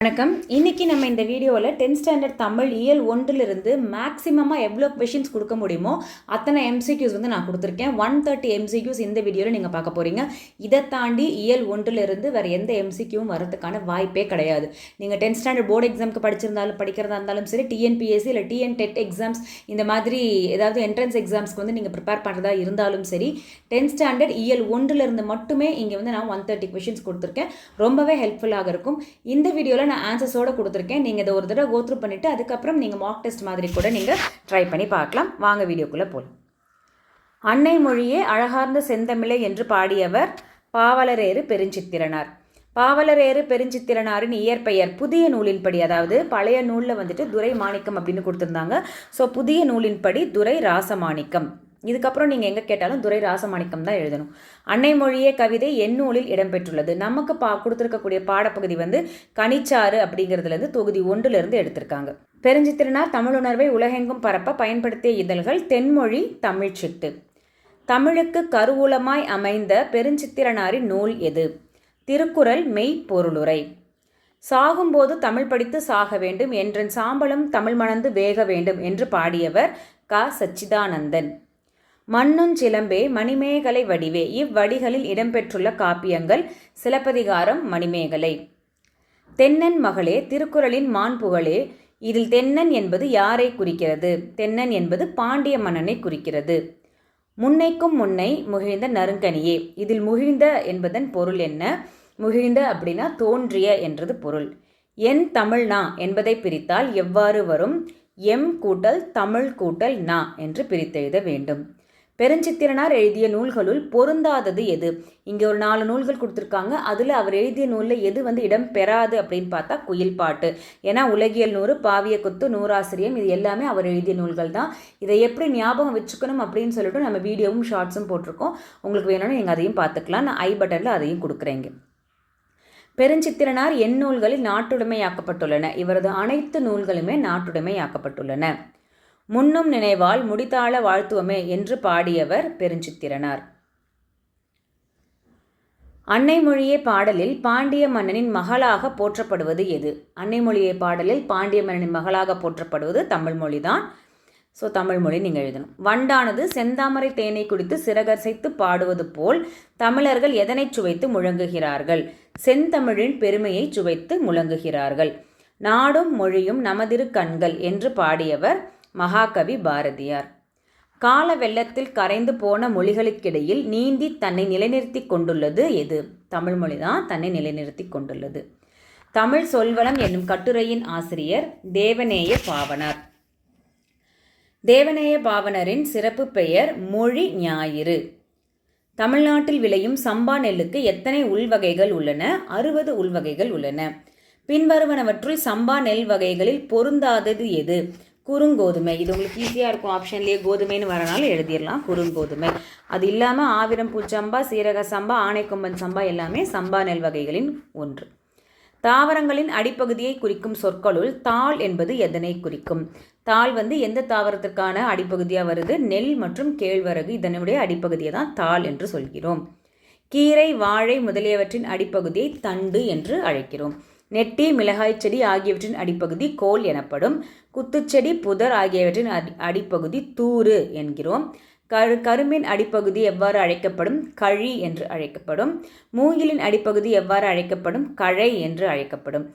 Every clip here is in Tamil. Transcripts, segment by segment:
வணக்கம். இன்னைக்கு நம்ம இந்த வீடியோவில் 10th ஸ்டாண்டர்ட் தமிழ் இயல் 1லிருந்து மேக்ஸிமமாக எவ்வளோ கொஷின்ஸ் கொடுக்க முடியுமோ அத்தனை எம்சிக்யூஸ் நான் கொடுத்துருக்கேன். 130 எம்சிக்யூஸ் இந்த வீடியோவில் நீங்கள் பார்க்க போகிறீங்க. இதை தாண்டி இயல் 1லிருந்து வேறு எந்த எம்சிக்யூவும் வரதுக்கான வாய்ப்பே கிடையாது. நீங்கள் 10th ஸ்டாண்டர்ட் போர்டு எக்ஸாமுக்கு படிக்கிறதா இருந்தாலும் சரி, டிஎன்பிஎஸ்சி இல்லை டிஎன்-டெட் எக்ஸாம்ஸ் இந்த மாதிரி ஏதாவது என்ட்ரன்ஸ் எக்ஸாம்ஸ்க்கு நீங்கள் ப்ரிப்பேர் பண்ணுறதா இருந்தாலும் சரி, 10th ஸ்டாண்டர்ட் இயல் 1லிருந்து மட்டுமே இங்கே நான் 130 கொஷின்ஸ் கொடுத்துருக்கேன். ரொம்பவே ஹெல்ப்ஃபுல்லாக இருக்கும். இந்த வீடியோவில் நான் ஆன்சர்ஸோடு கொடுத்துருக்கேன். நீங்கள் இதை ஒரு தடவை கோத்ரூ பண்ணிவிட்டு அதுக்கப்புறம் நீங்கள் மார்க் டெஸ்ட் மாதிரி கூட நீங்கள் ட்ரை பண்ணி பார்க்கலாம். வாங்க வீடியோக்குள்ளே போகலாம். அன்னை மொழியே அழகார்ந்த செந்தமிழை என்று பாடியவர் பாவலரேறு பெருஞ்சித்திரனார். பாவலரேறு பெருஞ்சித்திரனாரின் இயற்பெயர் புதிய நூலின்படி, அதாவது பழைய நூலில் துரை மாணிக்கம் அப்படின்னு கொடுத்துருந்தாங்க. ஸோ புதிய நூலின்படி துரை ராசமாணிக்கம். இதுக்கப்புறம் நீங்கள் எங்கே கேட்டாலும் துரை ராசமாணிக்கம் தான் எழுதணும். அன்னை மொழியே கவிதை எந்நூலில் இடம்பெற்றுள்ளது. நமக்கு கொடுத்துருக்கக்கூடிய பாடப்பகுதி கனிச்சாறு அப்படிங்கிறதுலேருந்து தொகுதி 1லிருந்து எடுத்திருக்காங்க. பெருஞ்சித்திரனார் தமிழுணர்வை உலகெங்கும் பரப்ப பயன்படுத்திய இதழ்கள் தென்மொழி, தமிழ்ச்சிட்டு. தமிழுக்கு கருவூலமாய் அமைந்த பெருஞ்சித்திரனாரின் நூல் எது? திருக்குறள், மெய்ப்பொருளுரை. சாகும்போது தமிழ் படித்து சாக வேண்டும் என்றன் சாம்பலும் தமிழ் மணந்து வேக வேண்டும் என்று பாடியவர் க. சச்சிதானந்தன். மண்ணுஞ்சிலம்பே மணிமேகலை வடிவே. இவ்வடிகளில் இடம்பெற்றுள்ள காப்பியங்கள் சிலப்பதிகாரம், மணிமேகலை. தென்னன் மகளே திருக்குறளின் மாண்புகளே. இதில் தென்னன் என்பது யாரை குறிக்கிறது? தென்னன் என்பது பாண்டிய மன்னனை குறிக்கிறது. முன்னைக்கும் முன்னை முகிழ்ந்த நறுங்கனியே. இதில் முகிழ்ந்த என்பதன் பொருள் என்ன? முகிழ்ந்த அப்படின்னா தோன்றிய என்றது பொருள். என் தமிழ்னா என்பதை பிரித்தால் எவ்வாறு வரும்? எம் கூட்டல் தமிழ் கூட்டல் நா என்று பிரித்தெழுத வேண்டும். பெருஞ்சித்திரனார் எழுதிய நூல்களுள் பொருந்தாதது எது? இங்கே ஒரு 4 நூல்கள் கொடுத்துருக்காங்க. அதில் அவர் எழுதிய நூலில் எது இடம் பெறாது அப்படின்னு பார்த்தா குயில் பாட்டு. ஏன்னா உலகியல் 100, பாவிய கொத்து, நூறாசிரியம் இது எல்லாமே அவர் எழுதிய நூல்கள் தான். இதை எப்படி ஞாபகம் வச்சுக்கணும் அப்படின்னு சொல்லிட்டு நம்ம வீடியோவும் ஷார்ட்ஸும் போட்டிருக்கோம். உங்களுக்கு வேணும்னு நீங்கள் அதையும் பார்த்துக்கலாம். நான் ஐ பட்டனில் அதையும் கொடுக்குறேங்க. பெருஞ்சித்திரனார் எந்நூல்களில் நாட்டுடைமையாக்கப்பட்டுள்ளன. இவரது அனைத்து நூல்களுமே நாட்டுடைமையாக்கப்பட்டுள்ளன. முன்னும் நினைவால் முடித்தாள வாழ்த்துவமே என்று பாடியவர் பெருஞ்சித்திரனார். அன்னை மொழியே பாடலில் பாண்டிய மன்னனின் மகளாக போற்றப்படுவது எது? அன்னை மொழியே பாடலில் பாண்டிய மன்னனின் மகளாக போற்றப்படுவது தமிழ் மொழிதான். ஸோ தமிழ் மொழி நீங்கள் எழுதணும். வண்டானது செந்தாமரை தேனை குடித்து சிறகசைத்து பாடுவது போல் தமிழர்கள் எதனை சுவைத்து முழங்குகிறார்கள்? செந்தமிழின் பெருமையை சுவைத்து முழங்குகிறார்கள். நாடும் மொழியும் நமதிரு கண்கள் என்று பாடியவர் மகாகவி பாரதியார். கால வெள்ளத்தில் கரைந்து போன மொழிகளுக்கிடையில் நீந்தி தன்னை நிலைநிறுத்தி கொண்டுள்ளது எது? தமிழ் மொழி தான் தன்னை நிலைநிறுத்தி கொண்டுள்ளது. தமிழ் சொல்வளம் என்னும் கட்டுரையின் ஆசிரியர் தேவநேய பாவனார். தேவநேய பாவனரின் சிறப்பு பெயர் மொழி ஞாயிறு. தமிழ்நாட்டில் விளையும் சம்பா நெல்லுக்கு எத்தனை உள்வகைகள் உள்ளன? 60 உள்வகைகள் உள்ளன. பின்வருவனவற்றுள் சம்பா நெல் வகைகளில் பொருந்தாதது எது? குறுங்கோதுமை. இது உங்களுக்கு ஈஸியாக இருக்கும். ஆப்ஷன்லேயே கோதுமைன்னு வரனால எழுதிடலாம் குறுங்கோதுமை. அது இல்லாமல் ஆவிரம்பூ சம்பா, சீரக சம்பா, ஆனைக்கொம்பன் சம்பா எல்லாமே சம்பா நெல் வகைகளின் ஒன்று. தாவரங்களின் அடிப்பகுதியை குறிக்கும் சொற்களுள் தாள் என்பது எதனை குறிக்கும்? தாள் எந்த தாவரத்திற்கான அடிப்பகுதியாக வருது? நெல் மற்றும் கேழ்வரகு இதனுடைய அடிப்பகுதியை தான் தாள் என்று சொல்கிறோம். கீரை, வாழை முதலியவற்றின் அடிப்பகுதியை தண்டு என்று அழைக்கிறோம். நெட்டி, மிளகாய் செடி ஆகியவற்றின் அடிப்பகுதி கோல் எனப்படும். குத்துச்செடி, புதர் ஆகியவற்றின் அடிப்பகுதி தூறு என்கிறோம். கரும்பின் அடிப்பகுதி எவ்வாறு அழைக்கப்படும்? கழி என்று அழைக்கப்படும். மூங்கிலின் அடிப்பகுதி எவ்வாறு அழைக்கப்படும்? கழை என்று அழைக்கப்படும்.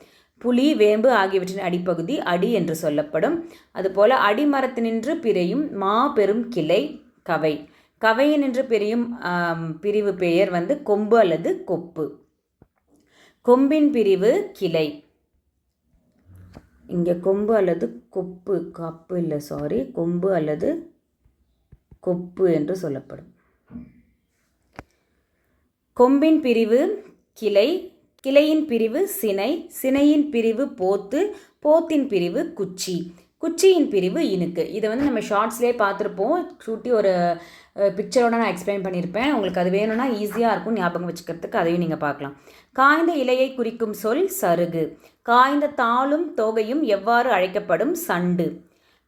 புலி, வேம்பு ஆகியவற்றின் அடிப்பகுதி அடி என்று சொல்லப்படும். அதுபோல் அடிமரத்தினின்று பிரியும் மாபெரும் கிளை கவை. கவையினின்று பிரியும் பிரிவு பெயர் கொம்பு அல்லது கொப்பு. கொம்பின் பிரிவு கிளை. இங்கே கொம்பு அல்லது கொப்பு, கப்பு இல்லை சாரி, கொம்பு அல்லது கொப்பு என்று சொல்லப்படும். கொம்பின் பிரிவு கிளை, கிளையின் பிரிவு சினை, சினையின் பிரிவு போத்து, போத்தின் பிரிவு குச்சி, குச்சியின் பிரிவு இனுக்கு. இதை நம்ம ஷார்ட்ஸ்லேயே பார்த்துருப்போம். சுட்டி ஒரு பிக்சரோட நான் எக்ஸ்பிளைன் பண்ணியிருப்பேன். உங்களுக்கு அது வேணும்னா ஈஸியாக இருக்கும் ஞாபகம் வச்சுக்கிறதுக்கு. அதையும் நீங்கள் பார்க்கலாம். காய்ந்த இலையை குறிக்கும் சொல் சருகு. காய்ந்த தாளும் தோகையும் எவ்வாறு அழைக்கப்படும்? சண்டு.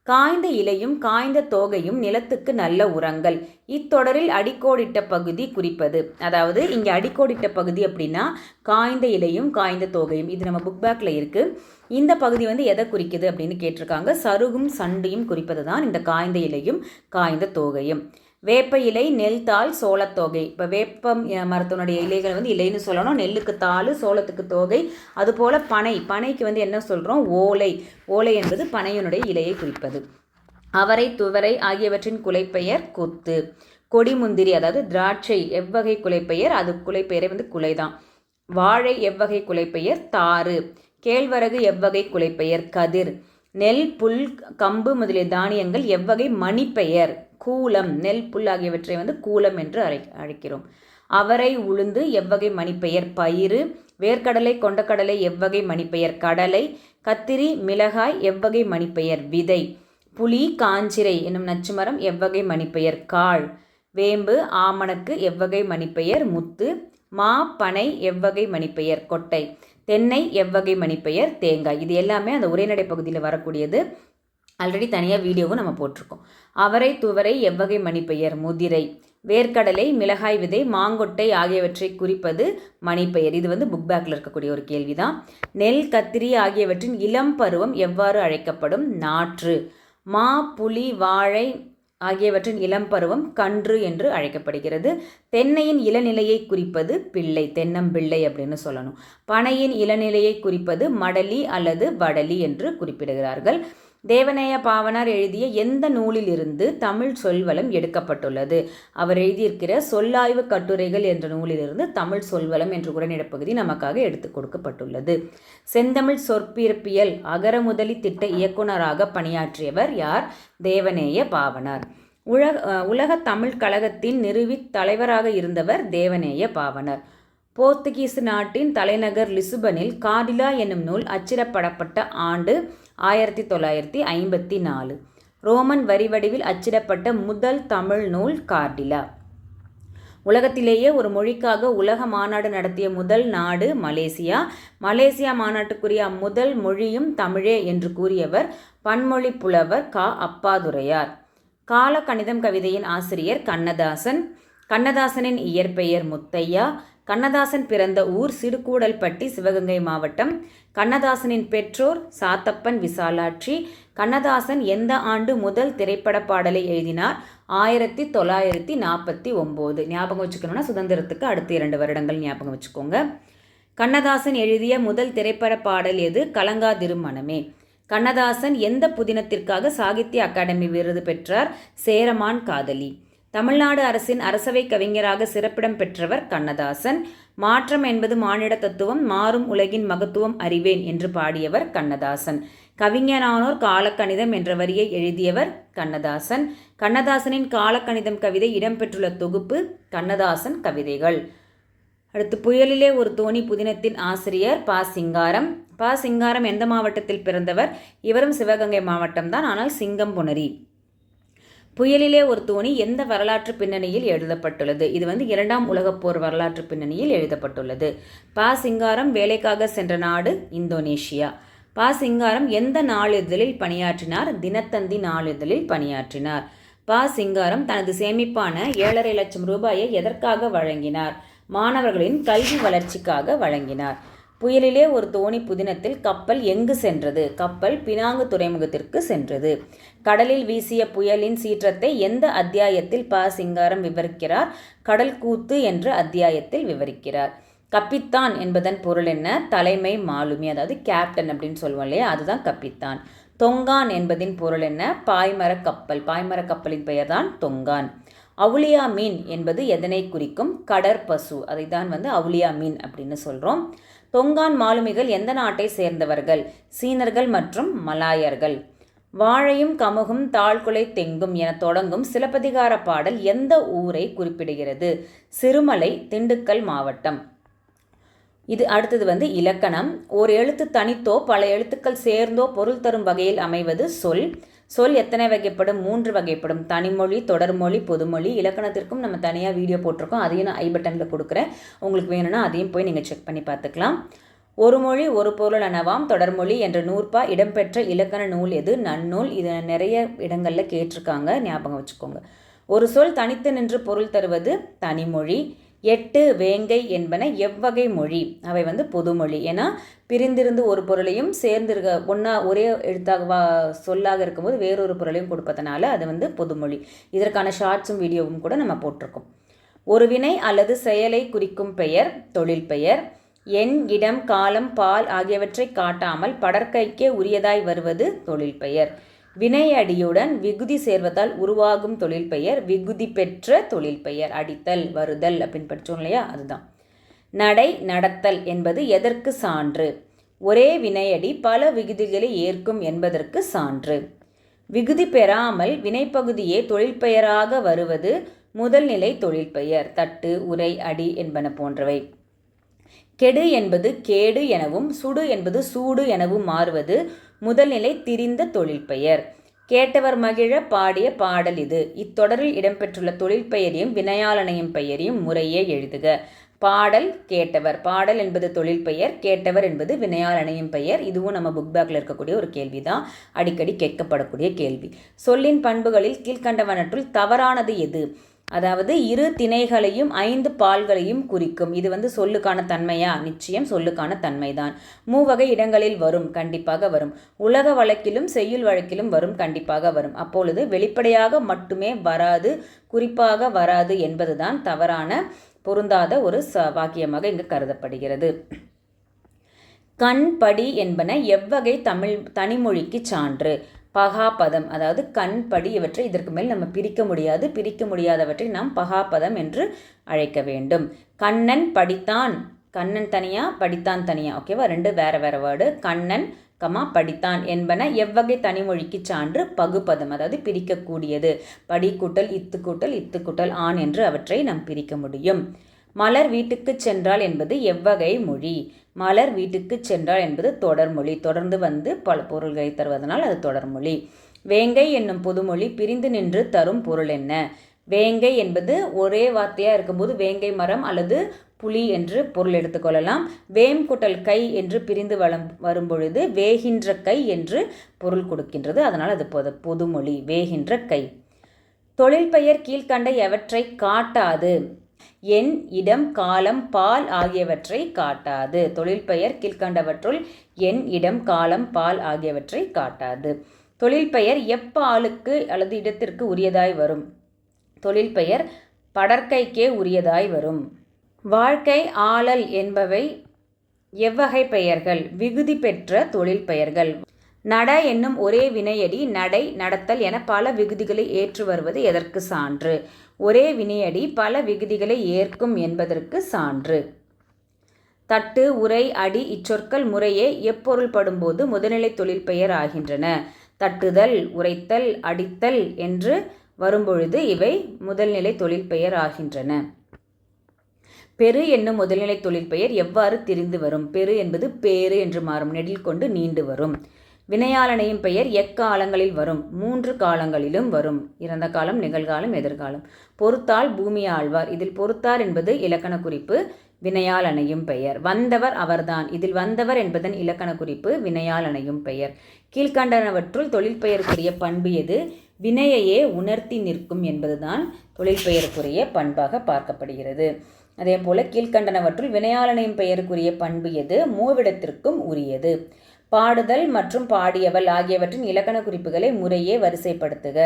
காய்ந்த இலையும் காய்ந்த தோகையும் நிலத்துக்கு நல்ல உரங்கள். இத்தொடரில் அடிக்கோடிட்ட பகுதி குறிப்பது. அதாவது இங்கே அடிக்கோடிட்ட பகுதி அப்படின்னா காய்ந்த இலையும் காய்ந்த தோகையும். இது நம்ம புக் பேக்கில் இருக்குது. இந்த பகுதி வந்து எதை குறிக்குது அப்படின்னு கேட்டிருக்காங்க. சருகும் சண்டியும் குறிப்பது தான் இந்த காய்ந்த இலையும் காய்ந்த தோகையும். வேப்ப இலை, நெல் தாள், சோளத்தோகை. இப்போ வேப்பம் மரத்தினுடைய இலைகள் வந்து இலைன்னு சொல்லணும். நெல்லுக்கு தாள், சோளத்துக்கு தோகை. அதுபோல் பனைக்கு வந்து என்ன சொல்கிறோம்? ஓலை. ஓலை என்பது பனையினுடைய இலையை குறிப்பது. அவரை, துவரை ஆகியவற்றின் குலைப்பெயர் கொத்து. கொடிமுந்திரி அதாவது திராட்சை எவ்வகை குலைப்பெயர்? அது குலைப்பெயரை வந்து குலைதான். வாழை எவ்வகை குலைப்பெயர்? தாறு. கேழ்வரகு எவ்வகை குலைப்பெயர்? கதிர். நெல், புல், கம்பு முதலிய தானியங்கள் எவ்வகை மணிப்பெயர்? கூலம். நெல், புல் ஆகியவற்றை வந்து கூலம் என்று அழைக்கிறோம். அவரை, உளுந்து எவ்வகை மணிப்பெயர்? பயிறு. வேர்க்கடலை, கொண்டக்கடலை எவ்வகை மணிப்பெயர்? கடலை. கத்திரி, மிளகாய் எவ்வகை மணிப்பெயர்? விதை. புலி, காஞ்சிரை என்னும் நச்சுமரம் எவ்வகை மணிப்பெயர்? காள். வேம்பு, ஆமணக்கு எவ்வகை மணிப்பெயர்? முத்து. மா, பனை எவ்வகை மணிப்பெயர்? கொட்டை. தென்னை எவ்வகை மணிப்பெயர்? தேங்காய். இது எல்லாமே அந்த உரைநடை பகுதியில் வரக்கூடியது. ஆல்ரெடி தனியாக வீடியோவும் நம்ம போட்டிருக்கோம். அவரை, துவரை எவ்வகை மணிப்பெயர்? முதிரை. வேர்க்கடலை, மிளகாய் விதை, மாங்கொட்டை ஆகியவற்றை குறிப்பது மணிப்பெயர். இது வந்து புக் பேக்கில் இருக்கக்கூடிய ஒரு கேள்வி தான். நெல், கத்திரி ஆகியவற்றின் இளம் பருவம் எவ்வாறு அழைக்கப்படும்? நாற்று. மா, புலி, வாழை ஆகியவற்றின் இளம் பருவம் கன்று என்று அழைக்கப்படுகிறது. தென்னையின் இளநிலையை குறிப்பது பிள்ளை, தென்னம்பிள்ளை அப்படின்னு சொல்லணும். பனையின் இளநிலையை குறிப்பது மடலி அல்லது வடலி என்று குறிப்பிடுகிறார்கள். தேவநேய பாவனார் எழுதிய எந்த நூலிலிருந்து தமிழ் சொல்வளம் எடுக்கப்பட்டுள்ளது? அவர் எழுதியிருக்கிற சொல்லாய்வு கட்டுரைகள் என்ற நூலிலிருந்து தமிழ் சொல்வளம் என்ற உரைநடைப்பகுதி நமக்காக எடுத்து கொடுக்கப்பட்டுள்ளது. செந்தமிழ் சொற்பிறப்பியல் அகரமுதலி திட்ட இயக்குநராக பணியாற்றியவர் யார்? தேவநேய பாவனார். உலக தமிழ் கழகத்தின் நிறுவி தலைவராக இருந்தவர் தேவநேய பாவனார். போர்த்துகீசு நாட்டின் தலைநகர் லிசுபனில் கார்டிலா என்னும் நூல் அச்சிடப்படப்பட்ட ஆண்டு 1954. ரோமன் வரி வடிவில் அச்சிடப்பட்ட முதல் தமிழ் நூல் கார்டிலா. உலகத்திலேயே ஒரு மொழிக்காக உலக மாநாடு நடத்திய முதல் நாடு மலேசியா. மலேசியா மாநாட்டுக்குரிய முதல் மொழியும் தமிழே என்று கூறியவர் பன்மொழி புலவர் கா. அப்பாதுரையார். கால கணிதம் கவிதையின் ஆசிரியர் கண்ணதாசன். கண்ணதாசனின் இயற்பெயர் முத்தையா. கண்ணதாசன் பிறந்த ஊர் சிறுகூடல்பட்டி, சிவகங்கை மாவட்டம். கண்ணதாசனின் பெற்றோர் சாத்தப்பன், விசாலாட்சி. கண்ணதாசன் எந்த ஆண்டு முதல் திரைப்பட பாடலை எழுதினார்? 1949. ஞாபகம் வச்சுக்கணும்னா சுதந்திரத்துக்கு அடுத்த 2 வருடங்கள் ஞாபகம் வச்சுக்கோங்க. கண்ணதாசன் எழுதிய முதல் திரைப்பட பாடல் எது? கலங்காதிரு மனமே. கண்ணதாசன் எந்த புதினத்திற்காக சாகித்ய அகாடமி விருது பெற்றார்? சேரமான் காதலி. தமிழ்நாடு அரசின் அரசவை கவிஞராக சிறப்பிடம் பெற்றவர் கண்ணதாசன். மாற்றம் என்பது மானிட தத்துவம், மாறும் உலகின் மகத்துவம் அறிவேன் என்று பாடியவர் கண்ணதாசன். கவிஞனானோர் காலக்கணிதம் என்ற வரியை எழுதியவர் கண்ணதாசன். கண்ணதாசனின் காலக்கணிதம் கவிதை இடம்பெற்றுள்ள தொகுப்பு கண்ணதாசன் கவிதைகள். அடுத்து புயலிலே ஒரு தோணி புதினத்தின் ஆசிரியர் ப. சிங்காரம். ப. சிங்காரம் எந்த மாவட்டத்தில் பிறந்தவர்? இவரும் சிவகங்கை மாவட்டம்தான், ஆனால் சிங்கம்புணரி. புயலிலே ஒரு தோணி எந்த வரலாற்று பின்னணியில் எழுதப்பட்டுள்ளது? இது வந்து 2ஆம் உலகப்போர் வரலாற்று பின்னணியில் எழுதப்பட்டுள்ளது. ப. சிங்காரம் வேலைக்காக சென்ற நாடு இந்தோனேஷியா. ப. சிங்காரம் எந்த நாளிதழில் பணியாற்றினார்? தினத்தந்தி நாளிதழில் பணியாற்றினார். ப. சிங்காரம் தனது சேமிப்பான 7.5 லட்சம் ரூபாயை எதற்காக வழங்கினார்? மாணவர்களின் கல்வி வளர்ச்சிக்காக வழங்கினார். புயலிலே ஒரு தோணி புதினத்தில் கப்பல் எங்கு சென்றது? கப்பல் பினாங்கு துறைமுகத்திற்கு சென்றது. கடலில் வீசிய புயலின் சீற்றத்தை எந்த அத்தியாயத்தில் ப. சிங்காரம் விவரிக்கிறார்? கடல் கூத்து என்ற அத்தியாயத்தில் விவரிக்கிறார். கப்பித்தான் என்பதன் பொருள் என்ன? தலைமை மாலுமி, அதாவது கேப்டன் அப்படின்னு சொல்லுவோம் இல்லையா, அதுதான் கப்பித்தான். தொங்கான் என்பதின் பொருள் என்ன? பாய்மர கப்பல். பாய்மர கப்பலின் பெயர் தான் தொங்கான். அவுளியா மீன் என்பது எதனை குறிக்கும்? கடற்பசு. அதை தான் வந்து அவுளியா மீன் அப்படின்னு சொல்கிறோம். தொங்கான் மாலுமிகள் எந்த நாட்டை சேர்ந்தவர்கள்? சீனர்கள் மற்றும் மலாயர்கள். வாழையும் கமுகும் தாழ்குலை தெங்கும் என தொடங்கும் சிலப்பதிகார பாடல் எந்த ஊரை குறிப்பிடுகிறது? சிறுமலை, திண்டுக்கல் மாவட்டம். இது அடுத்தது வந்து இலக்கணம். ஒரு எழுத்து தனித்தோ பல எழுத்துக்கள் சேர்ந்தோ பொருள் தரும் வகையில் அமைவது சொல். சொல் எத்தனை வகைப்படும்? 3 வகைப்படும். தனிமொழி, தொடர்மொழி, பொதுமொழி. இலக்கணத்திற்கும் நம்ம தனியாக வீடியோ போட்டிருக்கோம், அதையும் நான் ஐ பட்டனில் கொடுக்குறேன். உங்களுக்கு வேணும்னா அதையும் போய் நீங்கள் செக் பண்ணி பார்த்துக்கலாம். ஒரு மொழி ஒரு பொருள் எனவாம் தொடர்மொழி என்ற நூற்பா இடம்பெற்ற இலக்கண நூல் எது? நன்னூல். இதை நிறைய இடங்களில் கேட்டிருக்காங்க, ஞாபகம் வச்சுக்கோங்க. ஒரு சொல் தனித்து நின்று பொருள் தருவது தனிமொழி. 8 வேங்கை என்பன எவ்வகை மொழி? அவை பொதுமொழி. ஏன்னா பிரிந்திருந்து ஒரு பொருளையும் சேர்ந்திருக்க ஒன்றா ஒரே எழுத்தாக சொல்லாக இருக்கும்போது வேறொரு பொருளையும் கொடுப்பதனால அது பொதுமொழி. இதற்கான ஷார்ட்ஸும் வீடியோவும் கூட நம்ம போட்டிருக்கோம். ஒரு வினை அல்லது செயலை குறிக்கும் பெயர் தொழில் பெயர். எண், இடம், காலம், பால் ஆகியவற்றை காட்டாமல் படற்கைக்கே உரியதாய் வருவது தொழில் பெயர். வினையடியுடன் விகுதி சேர்வதால் உருவாகும் தொழில் பெயர் விகுதி பெற்ற தொழில் பெயர். அடித்தல், வருதல் அப்படின்னு படித்தோம் இல்லையா, அதுதான். நடை, நடத்தல் என்பது எதற்கு சான்று? ஒரே வினையடி பல விகுதிகளை ஏற்கும் என்பதற்கு சான்று. விகுதி பெறாமல் வினைப்பகுதியே தொழில் பெயராக வருவது முதல் நிலை தொழில் பெயர். தட்டு, உரை, அடி என்பன போன்றவை. கெடு என்பது கேடு எனவும் சுடு என்பது சூடு எனவும் மாறுவது முதல்நிலை திரிந்த தொழில் பெயர். கேட்டவர் மகிழ பாடிய பாடல் இது. இத்தொடரில் இடம்பெற்றுள்ள தொழில் பெயரையும் வினையாளனையும் பெயரையும் முறையே எழுதுக. பாடல், கேட்டவர். பாடல் என்பது தொழில் பெயர், கேட்டவர் என்பது வினையாளனையும் பெயர். இதுவும் நம்ம புக் பேக்கில் இருக்கக்கூடிய ஒரு கேள்வி தான், அடிக்கடி கேட்கப்படக்கூடிய கேள்வி. சொல்லின் பண்புகளில் கீழ்கண்டவனற்றுள் தவறானது எது? அதாவது இரு திணைகளையும் 5 பால்களையும் குறிக்கும். இது சொல்லுக்கான தன்மையா? நிச்சயம் சொல்லுக்கான தன்மைதான். மூவகை இடங்களில் வரும், கண்டிப்பாக வரும். உலக வழக்கிலும் செய்யுள் வழக்கிலும் வரும், கண்டிப்பாக வரும். அப்பொழுது வெளிப்படையாக மட்டுமே வராது, குறிப்பாக வராது என்பதுதான் தவறான பொருந்தாத ஒரு வாக்கியமாக இங்கு கருதப்படுகிறது. கண், படி என்பன எவ்வகை தனிமொழிக்கு சான்று? பகாபதம், அதாவது கண், படி இவற்றை இதற்கு மேல் நம்ம பிரிக்க முடியாது. பிரிக்க முடியாதவற்றை நாம் பகாபதம் என்று அழைக்க வேண்டும். கண்ணன் படித்தான், கண்ணன் தனியா படித்தான் தனியா, ஓகேவா? 2 வேற வேற வேர்டு. கண்ணன் படித்தான் என்பன எவ்வகை தனிமொழிக்கு சான்று? பகுபதம், அதாவது பிரிக்கக்கூடியது. படி கூட்டல் இத்து கூட்டல் இத்து கூட்டல் ஆண் என்று அவற்றை நாம் பிரிக்க முடியும். மலர் வீட்டுக்கு சென்றால் என்பது எவ்வகை மொழி? மலர் வீட்டுக்கு சென்றால் என்பது தொடர்மொழி. தொடர்ந்து பல பொருள்களை தருவதனால் அது தொடர்மொழி. வேங்கை என்னும் பொதுமொழி பிரிந்து நின்று தரும் பொருள் என்ன? வேங்கை என்பது ஒரே வார்த்தையாக இருக்கும்போது வேங்கை மரம் அல்லது புலி என்று பொருள் எடுத்துக்கொள்ளலாம். வேம் கூட்டல் கை என்று பிரிந்து வரும்பொழுது வேகின்ற கை என்று பொருள் கொடுக்கின்றது. அதனால் அது பொதுமொழி, வேகின்ற கை. தொழில் பெயர் கீழ்கண்ட எவற்றை காட்டாது? எண், இடம், காலம், பால் ஆகியவற்றை காட்டாது. தொழில் பெயர் கீழ்கண்டவற்றுள் எண், இடம், காலம், பால் ஆகியவற்றை காட்டாது. தொழில் பெயர் எப்பாலுக்கு அல்லது இடத்திற்கு உரியதாய் வரும்? தொழில் பெயர் படற்கைக்கே உரியதாய் வரும். வாழ்க்கை, ஆளல் என்பவை எவ்வகை பெயர்கள்? விகுதி பெற்ற தொழில் பெயர்கள். நட என்னும் ஒரே வினையடி நடை, நடத்தல் என பல விகுதிகளை ஏற்று வருவது எதற்கு சான்று? ஒரே வினையடி பல விகுதிகளை ஏற்கும் என்பதற்கு சான்று. தட்டு, உரை, அடி இச்சொற்கள் முறையே எப்பொருள் படும்போது முதல்நிலை தொழில் பெயர் ஆகின்றன? தட்டுதல், உரைத்தல், அடித்தல் என்று வரும்பொழுது இவை முதல்நிலை தொழில் பெயர் ஆகின்றன. பெரு என்னும் முதல்நிலை தொழில் பெயர் எவ்வாறு திரிந்து வரும்? பெரு என்பது பேரு என்று மாறும், நெடில் கொண்டு நீண்டு வரும். வினையாளனையும் பெயர் எக்காலங்களில் வரும்? 3 காலங்களிலும் வரும். இறந்த காலம், நிகழ்காலம், எதிர்காலம். பொறுத்தால் பூமி ஆழ்வார். இதில் பொறுத்தார் என்பது இலக்கண குறிப்பு, வினையாளனையும் பெயர். வந்தவர் அவர்தான். இதில் வந்தவர் என்பதன் இலக்கண குறிப்பு, வினையாளனையும் பெயர். கீழ்கண்டனவற்றுள் தொழில் பெயருக்குரிய பண்பு எது? வினையையே உணர்த்தி நிற்கும் என்பதுதான் தொழில் பெயருக்குரிய பண்பாக பார்க்கப்படுகிறது. அதே போல கீழ்கண்டனவற்றுள் வினையாளனையும் பெயருக்குரிய பண்பு எது? மூவிடத்திற்கும் உரியது. பாடுதல் மற்றும் பாடியவள் ஆகியவற்றின் இலக்கண குறிப்புகளை முறையே வரிசைப்படுத்துக.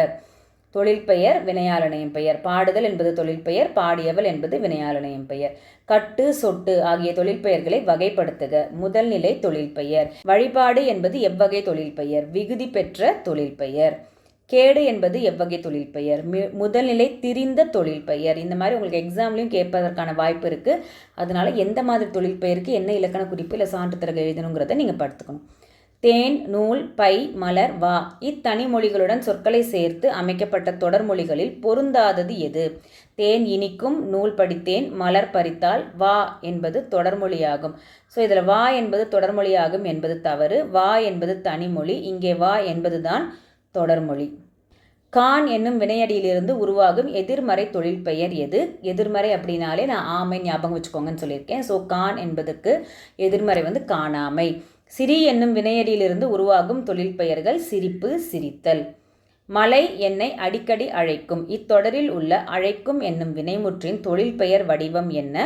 தொழில் பெயர், வினையாளனையும் பெயர். பாடுதல் என்பது தொழில் பெயர், பாடியவள் என்பது வினையாளனையும் பெயர். கட்டு, சொட்டு ஆகிய தொழில் பெயர்களை வகைப்படுத்துக. முதல்நிலை தொழில் பெயர். வழிபாடு என்பது எவ்வகை தொழில் பெயர்? விகுதி பெற்ற தொழில் பெயர். கேடு என்பது எவ்வகை தொழில் பெயர்? முதல்நிலை திரிந்த தொழில் பெயர். இந்த மாதிரி உங்களுக்கு எக்ஸாம்லையும் கேட்பதற்கான வாய்ப்பு இருக்குது. அதனால எந்த மாதிரி தொழில் பெயருக்கு என்ன இலக்கண குறிப்பு இல்லை சான்று திறக எழுதணுங்கிறத நீங்கள் படுத்துக்கணும். தேன், நூல், பை, மலர், வா இத்தனி மொழிகளுடன் சொற்களை சேர்த்து அமைக்கப்பட்ட தொடர்மொழிகளில் பொருந்தாதது எது? தேன் இனிக்கும், நூல் படித்தேன், மலர் பறித்தால், வா என்பது தொடர்மொழியாகும். ஸோ இதில் வா என்பது தொடர்மொழியாகும் என்பது தவறு. வா என்பது தனிமொழி, இங்கே வா என்பது தான் தொடர்மொழி. கான் என்னும் வினையடியிலிருந்து உருவாகும் எதிர்மறை தொழிற்பெயர் எது? எதிர்மறை அப்படின்னாலே நான் ஆமை ஞாபகம் வச்சுக்கோங்கன்னு சொல்லியிருக்கேன். ஸோ கான் என்பதற்கு எதிர்மறை வந்து காணாமை. சிரி என்னும் வினையடியிலிருந்து உருவாகும் தொழிற்பெயர்கள் சிரிப்பு, சிரித்தல். மலை என்னை அடிக்கடி அழைக்கும். இத்தொடரில் உள்ள அழைக்கும் என்னும் வினைமுற்றின் தொழிற்பெயர் வடிவம் என்ன?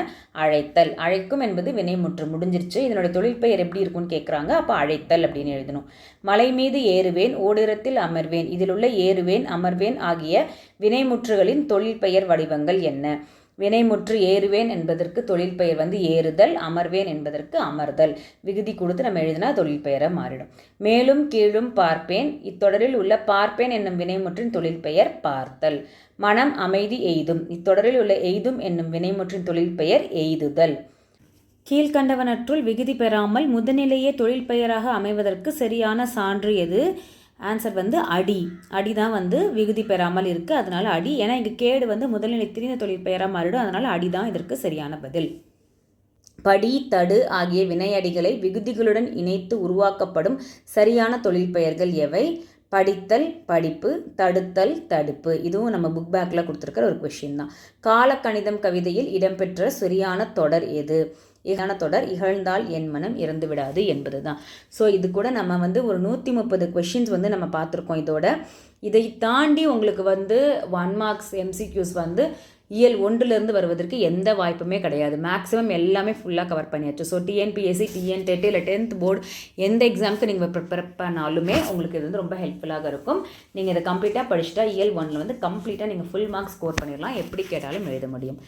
அழைத்தல். அழைக்கும் என்பது வினைமுற்று முடிஞ்சிருச்சு. இதனோட தொழிற்பெயர் எப்படி இருக்கும்னு கேட்குறாங்க. அப்போ அழைத்தல் அப்படின்னு எழுதணும். மலை மீது ஏறுவேன், ஓரிடத்தில் அமர்வேன். இதில் உள்ள ஏறுவேன், அமர்வேன் ஆகிய வினைமுற்றுகளின் தொழிற்பெயர் வடிவங்கள் என்ன? வினைமுற்று ஏறுவேன் என்பதற்கு தொழிற்பெயர் வந்து ஏறுதல், அமர்வேன் என்பதற்கு அமர்தல். விகுதி கொடுத்து நம்ம எழுதினா தொழிற்பெயரை மாறிடும். மேலும் கீழும் பார்ப்பேன். இத்தொடரில் உள்ள பார்ப்பேன் என்னும் வினைமுற்றின் தொழிற்பெயர் பார்த்தல். மனம் அமைதி எய்தும். இத்தொடரில் உள்ள எய்தும் என்னும் வினைமுற்றின் தொழிற்பெயர் எய்துதல். கீழ்கண்டவனற்றுள் விகுதி பெறாமல் முதநிலையே தொழிற்பெயராக அமைவதற்கு சரியான சான்று எது? ஆன்சர் வந்து அடி. அடி தான் வந்து விகுதி பெறாமல் இருக்குது, அதனால் அடி. ஏன்னா இங்கே கேடு வந்து முதல்நிலை திரிந்த தொழிற்பெயராக மாறிடும், அதனால் அடி தான் இதற்கு சரியான பதில். படி, தடு ஆகிய வினையடிகளை விகுதிகளுடன் இணைத்து உருவாக்கப்படும் சரியான தொழிற்பெயர்கள் எவை? படித்தல், படிப்பு, தடுத்தல், தடுப்பு. இதுவும் நம்ம புக் பேக்கில் கொடுத்துருக்கிற ஒரு கொஷின் தான். காலக்கணிதம் கவிதையில் இடம்பெற்ற சரியான தொடர் எது? இகழான தொடர் இகழ்ந்தால் என் மனம் இறந்து விடாது என்பது தான். ஸோ இது கூட நம்ம வந்து ஒரு 130 கொஷின்ஸ் வந்து நம்ம பார்த்துருக்கோம் இதோட. இதை தாண்டி உங்களுக்கு வந்து 1 மார்க்ஸ் MCQs வந்து இயல் 1லேருந்து வருவதற்கு எந்த வாய்ப்புமே கிடையாது. மேக்ஸிமம் எல்லாமே ஃபுல்லாக கவர் பண்ணியாச்சு. ஸோ TNPSC, TNTET இல்லை 10th போர்டு எந்த எக்ஸாமுக்கு நீங்கள் ப்ரிப்பேர் பண்ணாலுமே உங்களுக்கு இது வந்து ரொம்ப ஹெல்ப்ஃபுல்லாக இருக்கும். நீங்கள் இதை கம்ப்ளீட்டாக படிச்சுட்டா இயல் 1ல் வந்து கம்ப்ளீட்டாக நீங்கள் ஃபுல் மார்க்ஸ் ஸ்கோர் பண்ணிடலாம். எப்படி கேட்டாலும் எழுத முடியும்.